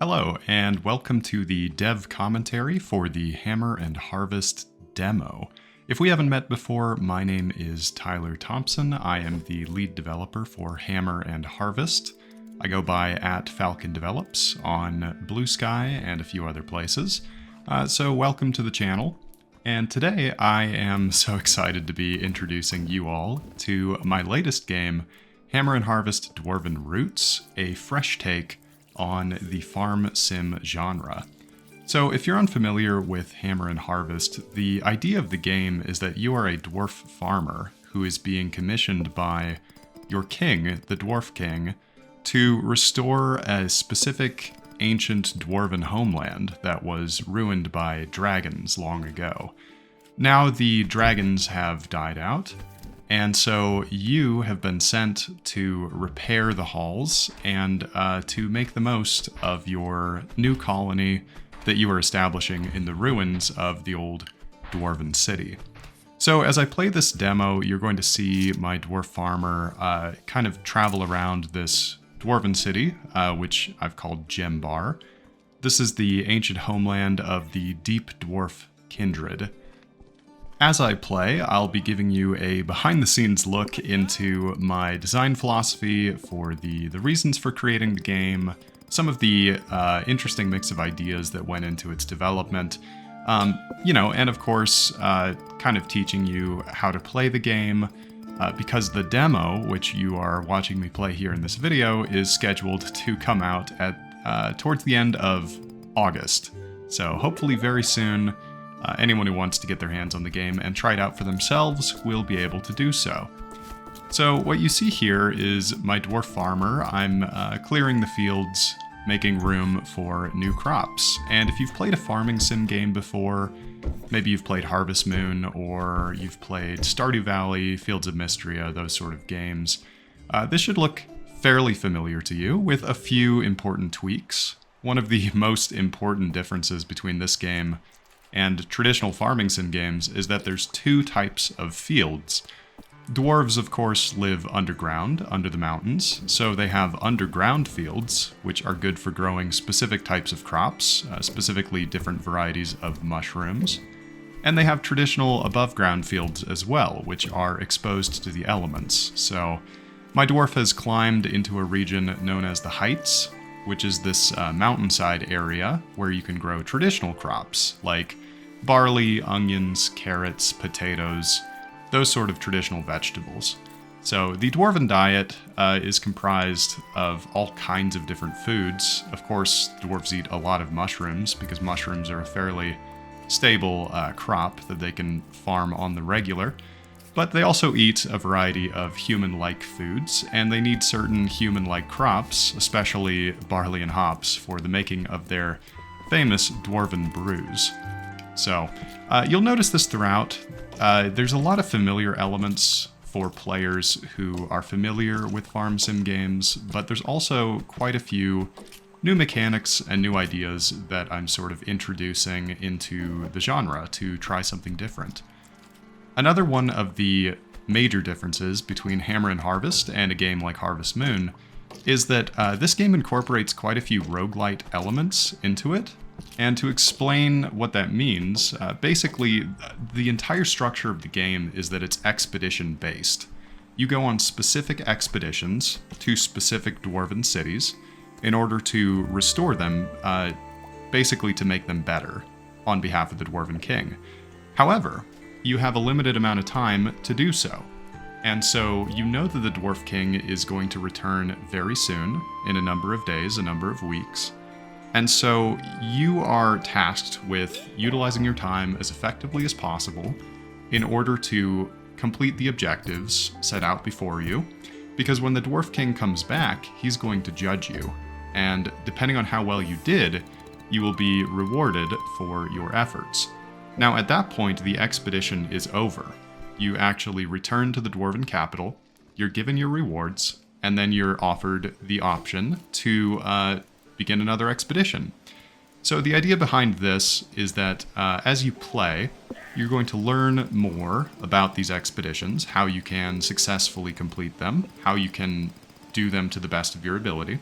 Hello, and welcome to the dev commentary for the Hammer and Harvest demo. If we haven't met before, my name is Tyler Thompson. I am the lead developer for Hammer and Harvest. I go by @FalconDevelops on Blue Sky and a few other places. So welcome to the channel. And today I am so excited to be introducing you all to my latest game, Hammer and Harvest Dwarven Roots, a fresh take on the farm sim genre. So if you're unfamiliar with Hammer and Harvest, the idea of the game is that you are a dwarf farmer who is being commissioned by your king, the Dwarf King, to restore a specific ancient dwarven homeland that was ruined by dragons long ago. Now the dragons have died out, and so you have been sent to repair the halls and to make the most of your new colony that you are establishing in the ruins of the old dwarven city. So as I play this demo, you're going to see my dwarf farmer kind of travel around this dwarven city, which I've called Gembar. This is the ancient homeland of the deep dwarf kindred. As I play, I'll be giving you a behind-the-scenes look into my design philosophy for the reasons for creating the game, some of the interesting mix of ideas that went into its development, and of course, kind of teaching you how to play the game, because the demo, which you are watching me play here in this video, is scheduled to come out at towards the end of August. So hopefully very soon. Anyone who wants to get their hands on the game and try it out for themselves will be able to do so. So what you see here is my dwarf farmer. I'm clearing the fields, making room for new crops. And if you've played a farming sim game before, maybe you've played Harvest Moon, or you've played Stardew Valley, Fields of Mystria, those sort of games, this should look fairly familiar to you, with a few important tweaks. One of the most important differences between this game and traditional farming sim games is that there's two types of fields. Dwarves, of course, live underground, under the mountains, so they have underground fields, which are good for growing specific types of crops, specifically different varieties of mushrooms. And they have traditional above-ground fields as well, which are exposed to the elements. So my dwarf has climbed into a region known as the Heights, which is this mountainside area where you can grow traditional crops like barley, onions, carrots, potatoes, those sort of traditional vegetables. So the dwarven diet is comprised of all kinds of different foods. Of course, dwarves eat a lot of mushrooms because mushrooms are a fairly stable crop that they can farm on the regular. But they also eat a variety of human-like foods, and they need certain human-like crops, especially barley and hops, for the making of their famous dwarven brews. So, you'll notice this throughout. There's a lot of familiar elements for players who are familiar with farm sim games, but there's also quite a few new mechanics and new ideas that I'm sort of introducing into the genre to try something different. Another one of the major differences between Hammer and Harvest and a game like Harvest Moon is that this game incorporates quite a few roguelite elements into it. And to explain what that means, basically the entire structure of the game is that it's expedition-based. You go on specific expeditions to specific dwarven cities in order to restore them, basically to make them better on behalf of the Dwarven King. However, you have a limited amount of time to do so. And so you know that the Dwarf King is going to return very soon, in a number of days, a number of weeks. And so you are tasked with utilizing your time as effectively as possible in order to complete the objectives set out before you, because when the Dwarf King comes back, he's going to judge you. And depending on how well you did, you will be rewarded for your efforts. Now, at that point, the expedition is over. You actually return to the Dwarven capital, you're given your rewards, and then you're offered the option to begin another expedition. So the idea behind this is that as you play, you're going to learn more about these expeditions, how you can successfully complete them, how you can do them to the best of your ability.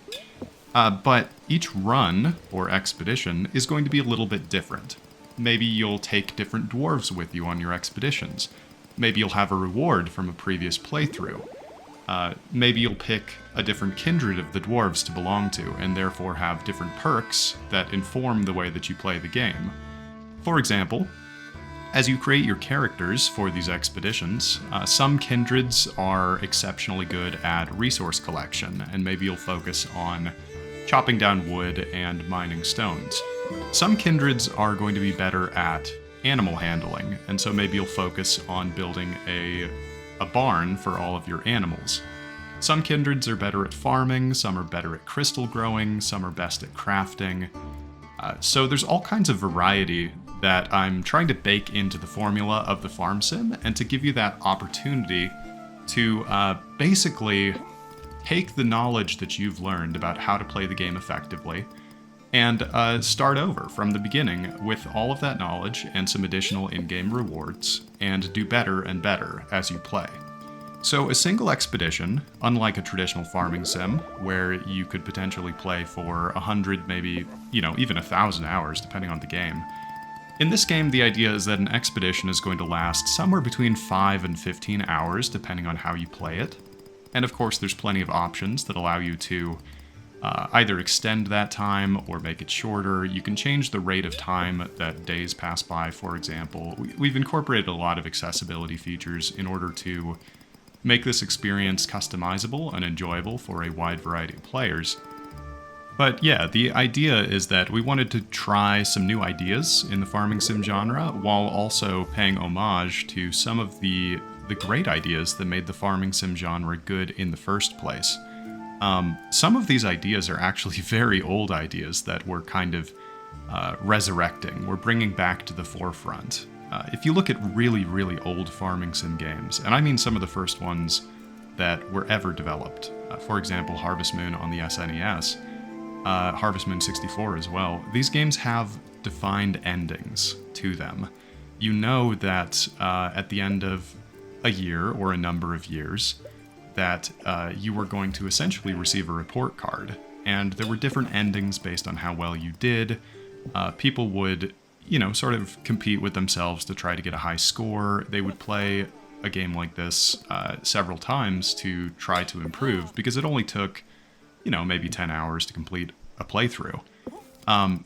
But each run, or expedition, is going to be a little bit different. Maybe you'll take different dwarves with you on your expeditions. Maybe you'll have a reward from a previous playthrough. Maybe you'll pick a different kindred of the dwarves to belong to, and therefore have different perks that inform the way that you play the game. For example, as you create your characters for these expeditions, some kindreds are exceptionally good at resource collection, and maybe you'll focus on chopping down wood and mining stones. Some kindreds are going to be better at animal handling, and so maybe you'll focus on building a barn for all of your animals. Some kindreds are better at farming, some are better at crystal growing, some are best at crafting. So there's all kinds of variety that I'm trying to bake into the formula of the farm sim, and to give you that opportunity to basically take the knowledge that you've learned about how to play the game effectively and start over from the beginning with all of that knowledge and some additional in-game rewards, and do better and better as you play. So a single expedition, unlike a traditional farming sim, where you could potentially play for 100, maybe, even 1,000 hours, depending on the game. In this game, the idea is that an expedition is going to last somewhere between 5 and 15 hours, depending on how you play it. And of course, there's plenty of options that allow you to either extend that time or make it shorter. You can change the rate of time that days pass by, for example. We've incorporated a lot of accessibility features in order to make this experience customizable and enjoyable for a wide variety of players. But yeah, the idea is that we wanted to try some new ideas in the farming sim genre, while also paying homage to some of the great ideas that made the farming sim genre good in the first place. Some of these ideas are actually very old ideas that we're kind of resurrecting. We're bringing back to the forefront. If you look at really, really old farming sim games, and I mean some of the first ones that were ever developed, for example, Harvest Moon on the SNES, Harvest Moon 64 as well, these games have defined endings to them. You know that at the end of a year or a number of years, that you were going to essentially receive a report card, and there were different endings based on how well you did. People would, sort of compete with themselves to try to get a high score. They would play a game like this several times to try to improve, because it only took, maybe 10 hours to complete a playthrough.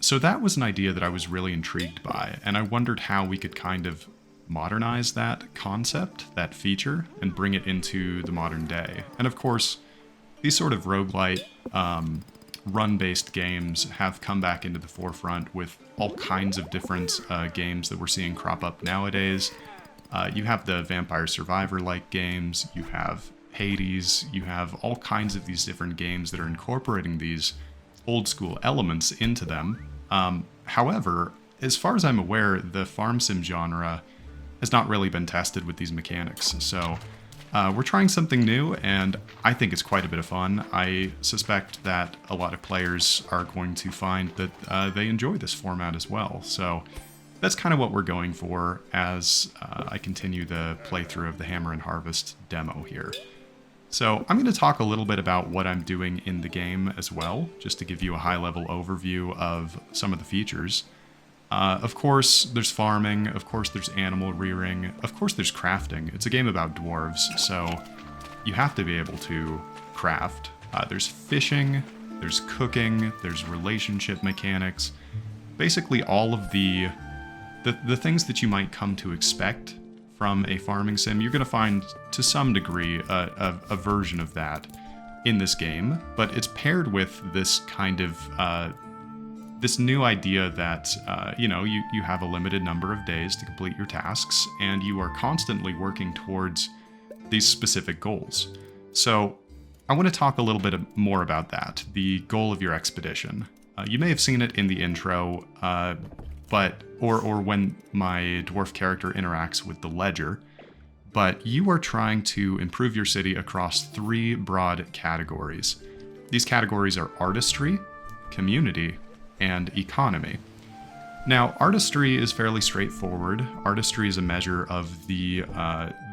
So that was an idea that I was really intrigued by, and I wondered how we could kind of modernize that concept, that feature, and bring it into the modern day. And of course, these sort of roguelite, run-based games have come back into the forefront with all kinds of different games that we're seeing crop up nowadays. You have the Vampire Survivor-like games, you have Hades, you have all kinds of these different games that are incorporating these old-school elements into them. However, as far as I'm aware, the farm sim genre has not really been tested with these mechanics, so we're trying something new, and I think it's quite a bit of fun. I suspect that a lot of players are going to find that they enjoy this format as well, so that's kind of what we're going for as I continue the playthrough of the Hammer and Harvest demo here. So I'm going to talk a little bit about what I'm doing in the game as well, just to give you a high-level overview of some of the features. Of course, there's farming, of course there's animal rearing, of course there's crafting. It's a game about dwarves, so you have to be able to craft. There's fishing, there's cooking, there's relationship mechanics. Basically all of the things that you might come to expect from a farming sim, you're going to find, to some degree, a version of that in this game, but it's paired with this kind of this new idea that, you have a limited number of days to complete your tasks, and you are constantly working towards these specific goals. So I want to talk a little bit more about that, the goal of your expedition. You may have seen it in the intro, or when my dwarf character interacts with the ledger, but you are trying to improve your city across 3 broad categories. These categories are artistry, community, and economy. Now, artistry is fairly straightforward. Artistry is a measure of the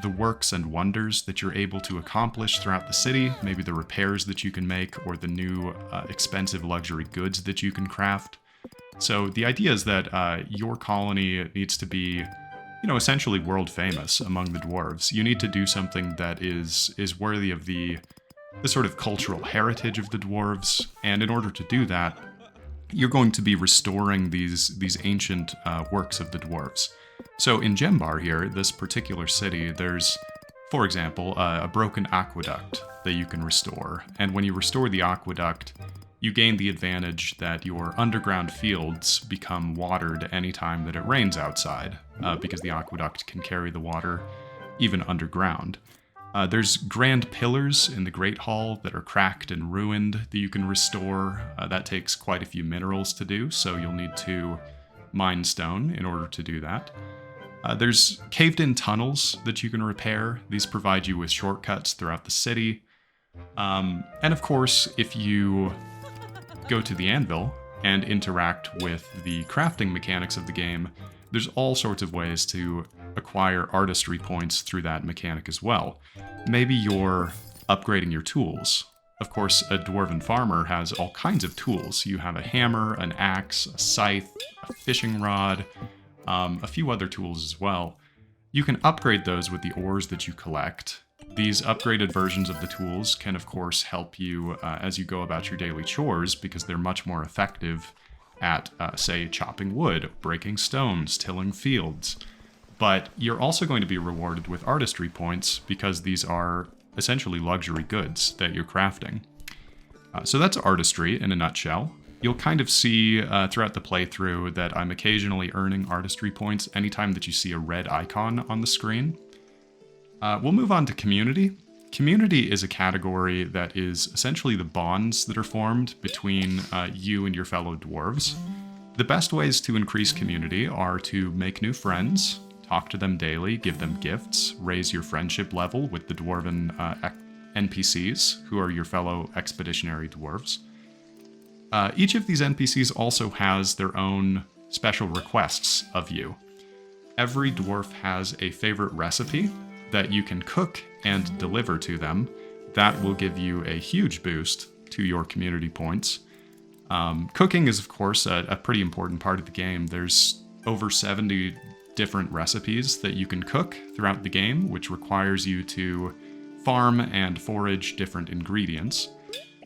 the works and wonders that you're able to accomplish throughout the city, maybe the repairs that you can make, or the new expensive luxury goods that you can craft. So the idea is that your colony needs to be, essentially world famous among the dwarves. You need to do something that is worthy of the sort of cultural heritage of the dwarves, and in order to do that, you're going to be restoring these ancient works of the dwarves. So in Gembar here, this particular city, there's, for example, a broken aqueduct that you can restore. And when you restore the aqueduct, you gain the advantage that your underground fields become watered anytime that it rains outside, because the aqueduct can carry the water even underground. There's grand pillars in the Great Hall that are cracked and ruined that you can restore. That takes quite a few minerals to do, so you'll need to mine stone in order to do that. There's caved-in tunnels that you can repair. These provide you with shortcuts throughout the city. And of course, if you go to the anvil and interact with the crafting mechanics of the game, there's all sorts of ways to acquire artistry points through that mechanic as well. Maybe you're upgrading your tools. Of course, a dwarven farmer has all kinds of tools. You have a hammer, an axe, a scythe, a fishing rod, a few other tools as well. You can upgrade those with the ores that you collect. These upgraded versions of the tools can, of course, help you as you go about your daily chores, because they're much more effective at, say, chopping wood, breaking stones, tilling fields. But you're also going to be rewarded with artistry points, because these are essentially luxury goods that you're crafting. So that's artistry in a nutshell. You'll kind of see throughout the playthrough that I'm occasionally earning artistry points anytime that you see a red icon on the screen. We'll move on to community. Community is a category that is essentially the bonds that are formed between you and your fellow dwarves. The best ways to increase community are to make new friends, talk to them daily, give them gifts, raise your friendship level with the dwarven NPCs, who are your fellow expeditionary dwarves. Each of these NPCs also has their own special requests of you. Every dwarf has a favorite recipe that you can cook and deliver to them. That will give you a huge boost to your community points. Cooking is, of course, a pretty important part of the game. There's over 70 different recipes that you can cook throughout the game, which requires you to farm and forage different ingredients.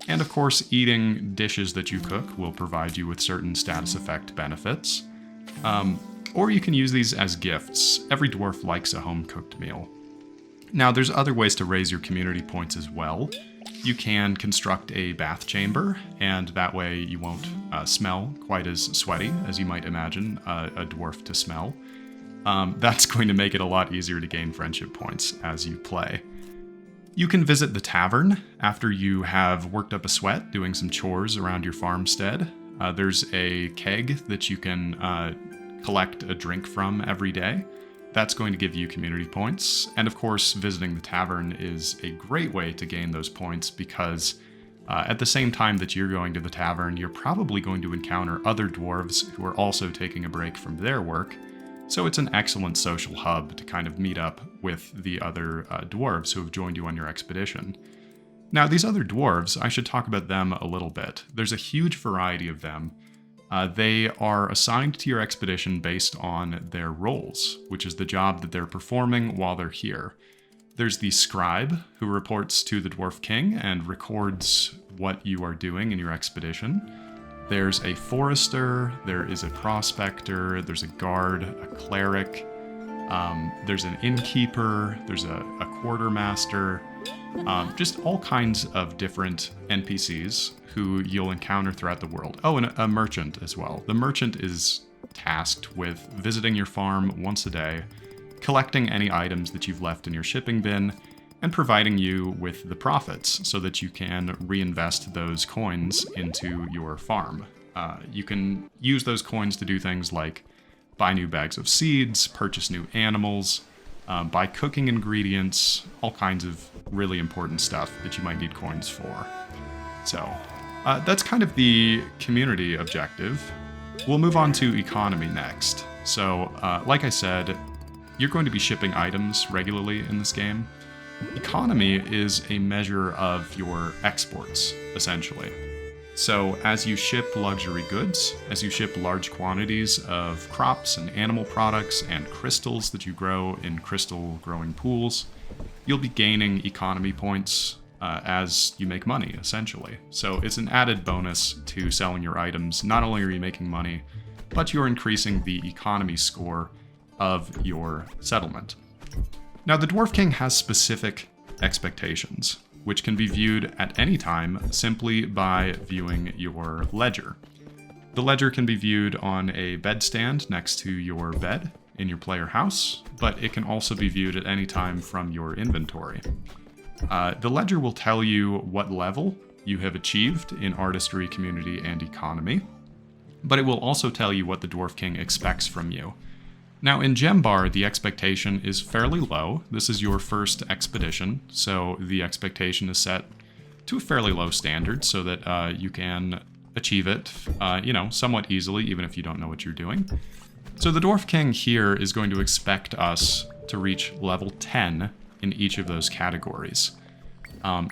And of course, eating dishes that you cook will provide you with certain status effect benefits. Or you can use these as gifts. Every dwarf likes a home-cooked meal. Now, there's other ways to raise your community points as well. You can construct a bath chamber, and that way you won't smell quite as sweaty as you might imagine a dwarf to smell. That's going to make it a lot easier to gain friendship points as you play. You can visit the tavern after you have worked up a sweat doing some chores around your farmstead. There's a keg that you can collect a drink from every day. That's going to give you community points. And of course, visiting the tavern is a great way to gain those points, because at the same time that you're going to the tavern, you're probably going to encounter other dwarves who are also taking a break from their work. So it's an excellent social hub to kind of meet up with the other dwarves who have joined you on your expedition. Now, these other dwarves, I should talk about them a little bit. There's a huge variety of them. They are assigned to your expedition based on their roles, which is the job that they're performing while they're here. There's the scribe, who reports to the Dwarf King and records what you are doing in your expedition. There's a forester, there is a prospector, there's a guard, a cleric, there's an innkeeper, there's a quartermaster, just all kinds of different NPCs who you'll encounter throughout the world. Oh, and a merchant as well. The merchant is tasked with visiting your farm once a day, collecting any items that you've left in your shipping bin, and providing you with the profits so that you can reinvest those coins into your farm. You can use those coins to do things like buy new bags of seeds, purchase new animals, buy cooking ingredients, all kinds of really important stuff that you might need coins for. So that's kind of the community objective. We'll move on to economy next. So like I said, you're going to be shipping items regularly in this game. Economy is a measure of your exports, essentially. So as you ship luxury goods, as you ship large quantities of crops and animal products and crystals that you grow in crystal growing pools, you'll be gaining economy points as you make money, essentially. So it's an added bonus to selling your items. Not only are you making money, but you're increasing the economy score of your settlement. Now, the Dwarf King has specific expectations, which can be viewed at any time simply by viewing your ledger. The ledger can be viewed on a bedstand next to your bed in your player house, but it can also be viewed at any time from your inventory. The ledger will tell you what level you have achieved in artistry, community, and economy, but it will also tell you what the Dwarf King expects from you. Now, in Gembar, the expectation is fairly low. This is your first expedition, so the expectation is set to a fairly low standard so that you can achieve it, somewhat easily, even if you don't know what you're doing. So the Dwarf King here is going to expect us to reach level 10 in each of those categories.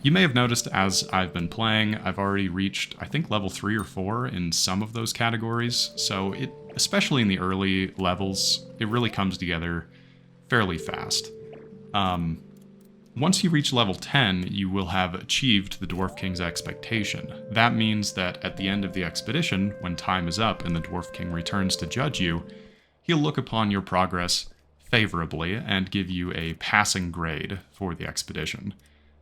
You may have noticed as I've been playing, I've already reached, I think, level 3 or 4 in some of those categories, so especially in the early levels, it really comes together fairly fast. Once you reach level 10, you will have achieved the Dwarf King's expectation. That means that at the end of the expedition, when time is up and the Dwarf King returns to judge you, he'll look upon your progress favorably and give you a passing grade for the expedition.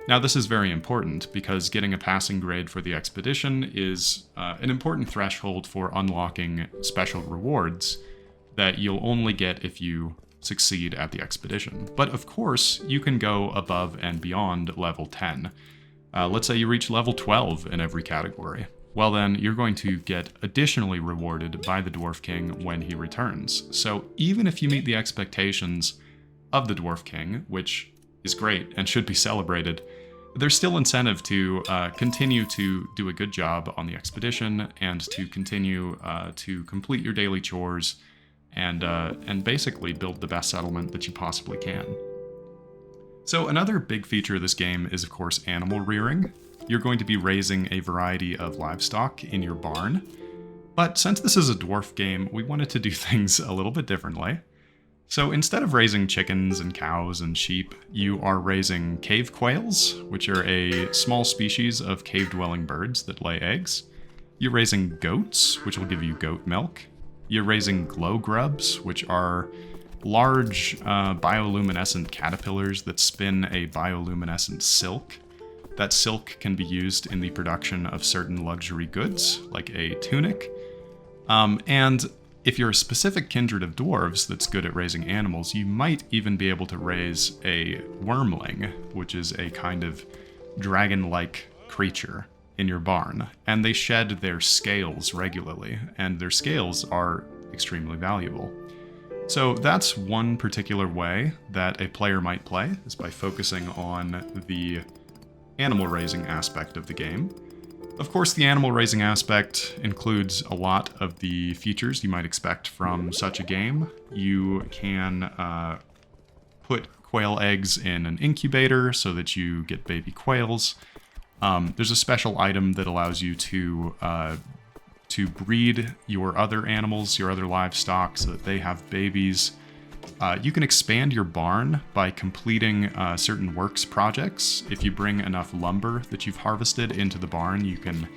Now, this is very important because getting a passing grade for the expedition is an important threshold for unlocking special rewards that you'll only get if you succeed at the expedition. But of course, you can go above and beyond level 10. Let's say you reach level 12 in every category. Well then, you're going to get additionally rewarded by the Dwarf King when he returns. So even if you meet the expectations of the Dwarf King, which is great and should be celebrated, there's still incentive to continue to do a good job on the expedition and to continue to complete your daily chores and basically build the best settlement that you possibly can. So another big feature of this game is, of course, animal rearing. You're going to be raising a variety of livestock in your barn, but since this is a dwarf game, we wanted to do things a little bit differently. So instead of raising chickens and cows and sheep, you are raising cave quails, which are a small species of cave-dwelling birds that lay eggs. You're raising goats, which will give you goat milk. You're raising glow grubs, which are large bioluminescent caterpillars that spin a bioluminescent silk. That silk can be used in the production of certain luxury goods, like a tunic. And if you're a specific kindred of dwarves that's good at raising animals, you might even be able to raise a wormling, which is a kind of dragon-like creature in your barn. And they shed their scales regularly, and their scales are extremely valuable. So that's one particular way that a player might play, is by focusing on the animal raising aspect of the game. Of course, the animal raising aspect includes a lot of the features you might expect from such a game. You can put quail eggs in an incubator so that you get baby quails. There's a special item that allows you to breed your other animals, your other livestock, so that they have babies. You can expand your barn by completing certain works projects. If you bring enough lumber that you've harvested into the barn, you can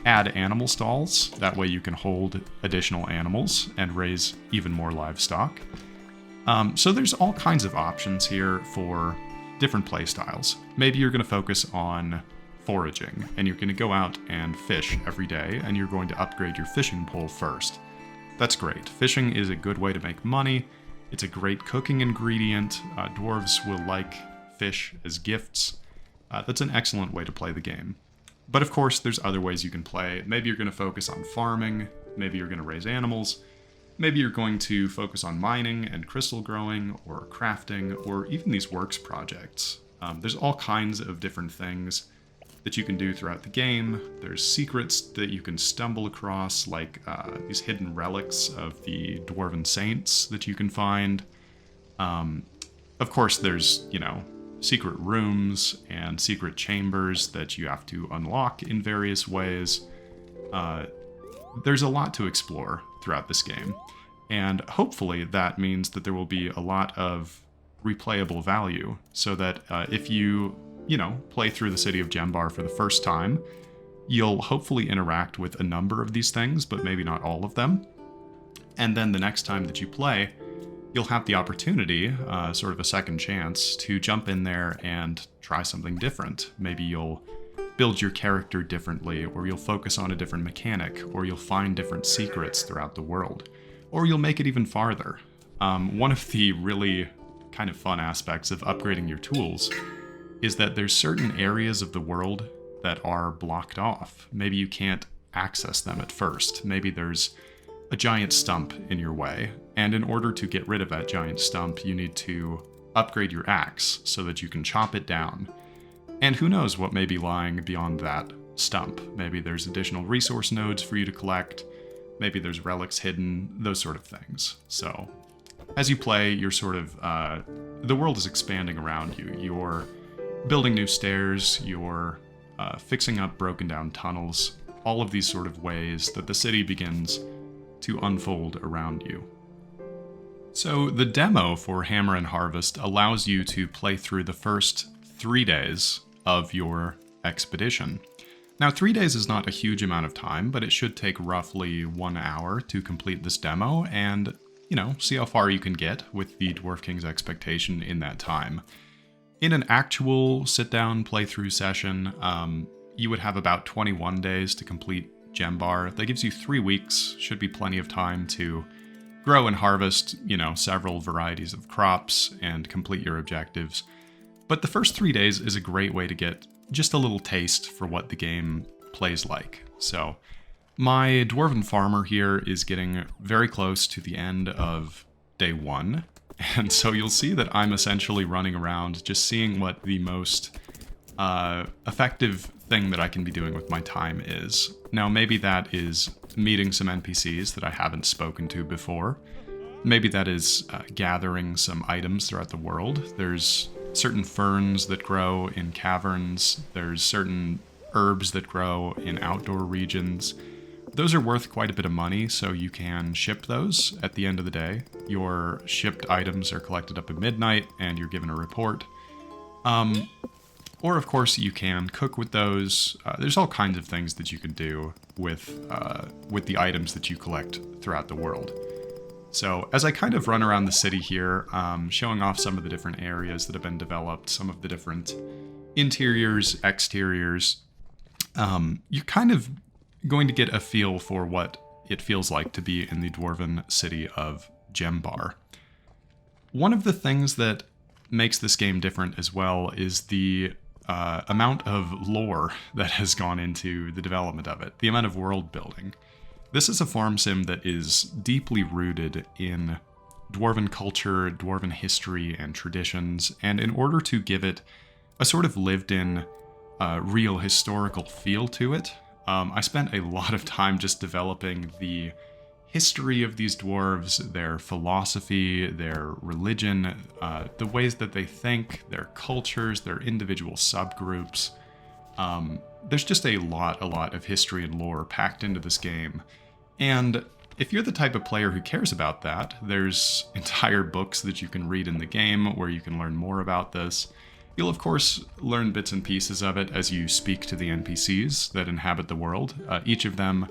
add animal stalls. That way you can hold additional animals and raise even more livestock. So there's all kinds of options here for different play styles. Maybe you're going to focus on foraging, and you're going to go out and fish every day, and you're going to upgrade your fishing pole first. That's great. Fishing is a good way to make money. It's a great cooking ingredient. Dwarves will like fish as gifts. That's an excellent way to play the game. But of course, there's other ways you can play. Maybe you're going to focus on farming. Maybe you're going to raise animals. Maybe you're going to focus on mining and crystal growing or crafting or even these works projects. There's all kinds of different things that you can do throughout the game. There's secrets that you can stumble across, like these hidden relics of the Dwarven Saints that you can find. Of course, there's, secret rooms and secret chambers that you have to unlock in various ways. There's a lot to explore throughout this game, and hopefully that means that there will be a lot of replayable value, so that if you, play through the city of Gembar for the first time, you'll hopefully interact with a number of these things, but maybe not all of them. And then the next time that you play, you'll have the opportunity, sort of a second chance, to jump in there and try something different. Maybe you'll build your character differently, or you'll focus on a different mechanic, or you'll find different secrets throughout the world, or you'll make it even farther. One of the really kind of fun aspects of upgrading your tools is that there's certain areas of the world that are blocked off. Maybe you can't access them at first. Maybe there's a giant stump in your way, and in order to get rid of that giant stump, you need to upgrade your axe so that you can chop it down. And who knows what may be lying beyond that stump. Maybe there's additional resource nodes for you to collect, maybe there's relics hidden, those sort of things. So, as you play, you're sort of, the world is expanding around you. You're building new stairs, you're fixing up broken down tunnels, all of these sort of ways that the city begins to unfold around you. So the demo for Hammer and Harvest allows you to play through the first 3 days of your expedition. Now 3 days is not a huge amount of time, but it should take roughly 1 hour to complete this demo and, see how far you can get with the Dwarf King's expectation in that time. In an actual sit-down playthrough session, you would have about 21 days to complete Gembar. That gives you 3 weeks, should be plenty of time to grow and harvest, several varieties of crops and complete your objectives. But the first 3 days is a great way to get just a little taste for what the game plays like. So, my Dwarven farmer here is getting very close to the end of day 1, and so you'll see that I'm essentially running around just seeing what the most effective thing that I can be doing with my time is. Now, maybe that is meeting some NPCs that I haven't spoken to before. Maybe that is gathering some items throughout the world. There's certain ferns that grow in caverns. There's certain herbs that grow in outdoor regions. Those are worth quite a bit of money, so you can ship those at the end of the day. Your shipped items are collected up at midnight, and you're given a report. Or, of course, you can cook with those. There's all kinds of things that you can do with the items that you collect throughout the world. So, as I kind of run around the city here, showing off some of the different areas that have been developed, some of the different interiors, exteriors, you're kind of going to get a feel for what it feels like to be in the dwarven city of Gembar. One of the things that makes this game different as well is the amount of lore that has gone into the development of it, the amount of world building. This is a farm sim that is deeply rooted in dwarven culture, dwarven history, and traditions, and in order to give it a sort of lived-in, real historical feel to it, I spent a lot of time just developing the history of these dwarves, their philosophy, their religion, the ways that they think, their cultures, their individual subgroups. There's just a lot of history and lore packed into this game. And if you're the type of player who cares about that, there's entire books that you can read in the game where you can learn more about this. You'll of course learn bits and pieces of it as you speak to the NPCs that inhabit the world. Each of them,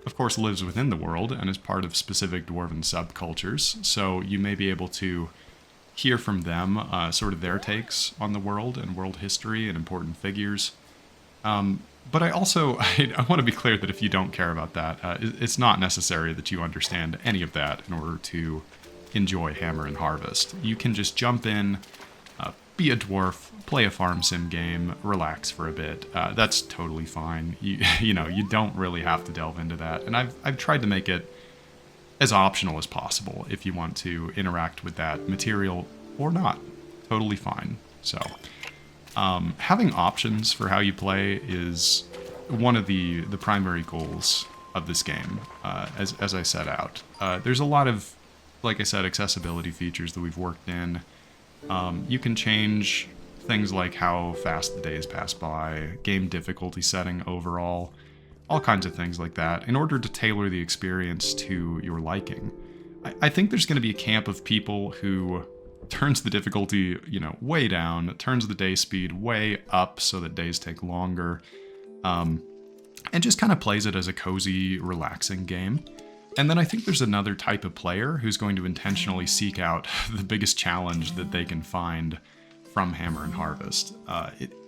of course, lives within the world and is part of specific dwarven subcultures, so you may be able to hear from them sort of their takes on the world and world history and important figures. But I also, I want to be clear that if you don't care about that, it's not necessary that you understand any of that in order to enjoy Hammer and Harvest. You can just jump in, be a dwarf, play a farm sim game, relax for a bit. That's totally fine. You know, you don't really have to delve into that. And I've tried to make it as optional as possible if you want to interact with that material or not. Totally fine. So, having options for how you play is one of the primary goals of this game, as I set out. There's a lot of like I said, accessibility features that we've worked in. You can change things like how fast the days pass by, game difficulty setting overall, all kinds of things like that, in order to tailor the experience to your liking. I think there's going to be a camp of people who turns the difficulty, way down, turns the day speed way up so that days take longer, and just kind of plays it as a cozy, relaxing game. And then I think there's another type of player who's going to intentionally seek out the biggest challenge that they can find from Hammer and Harvest.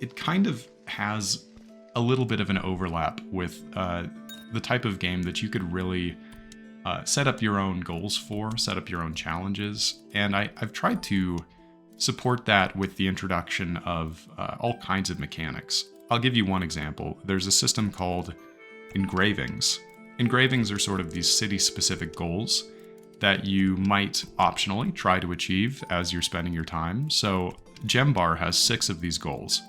It kind of has a little bit of an overlap with the type of game that you could really set up your own goals for, set up your own challenges. And I've tried to support that with the introduction of all kinds of mechanics. I'll give you one example. There's a system called engravings. Engravings are sort of these city-specific goals that you might optionally try to achieve as you're spending your time. So Gem Bar has 6 of these goals.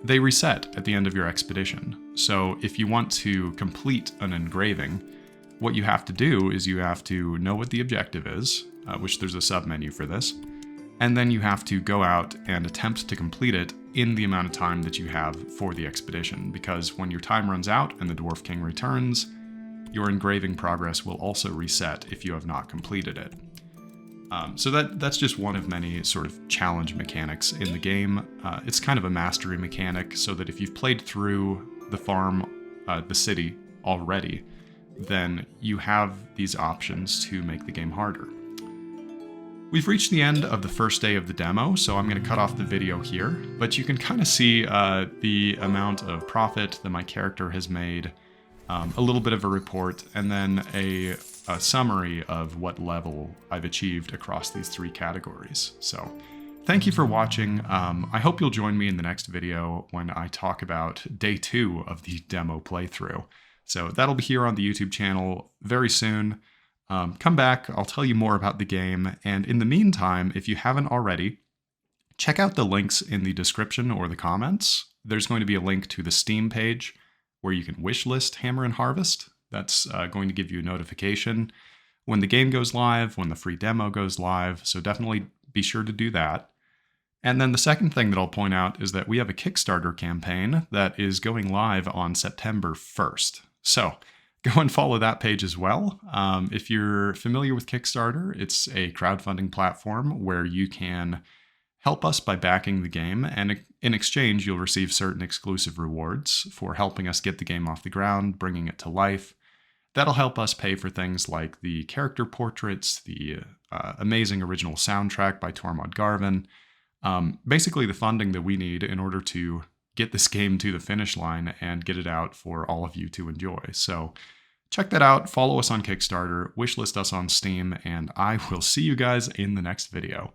They reset at the end of your expedition. So if you want to complete an engraving, what you have to do is you have to know what the objective is, which there's a submenu for this, and then you have to go out and attempt to complete it in the amount of time that you have for the expedition, because when your time runs out and the Dwarf King returns, your engraving progress will also reset if you have not completed it. So that's just one of many sort of challenge mechanics in the game. It's kind of a mastery mechanic, so that if you've played through the farm, the city already, then you have these options to make the game harder. We've reached the end of the first day of the demo, so I'm going to cut off the video here, but you can kind of see the amount of profit that my character has made, a little bit of a report, and then a summary of what level I've achieved across these 3 categories. So thank you for watching. I hope you'll join me in the next video when I talk about day 2 of the demo playthrough. So that'll be here on the YouTube channel very soon. Come back, I'll tell you more about the game, and in the meantime, if you haven't already, check out the links in the description or the comments. There's going to be a link to the Steam page where you can wishlist Hammer and Harvest. That's going to give you a notification when the game goes live, when the free demo goes live, so definitely be sure to do that. And then the second thing that I'll point out is that we have a Kickstarter campaign that is going live on September 1st. So go and follow that page as well. If you're familiar with Kickstarter, it's a crowdfunding platform where you can help us by backing the game, and in exchange, you'll receive certain exclusive rewards for helping us get the game off the ground, bringing it to life. That'll help us pay for things like the character portraits, the amazing original soundtrack by Tormod Garvin, basically the funding that we need in order to get this game to the finish line and get it out for all of you to enjoy. So check that out, follow us on Kickstarter, wishlist us on Steam, and I will see you guys in the next video.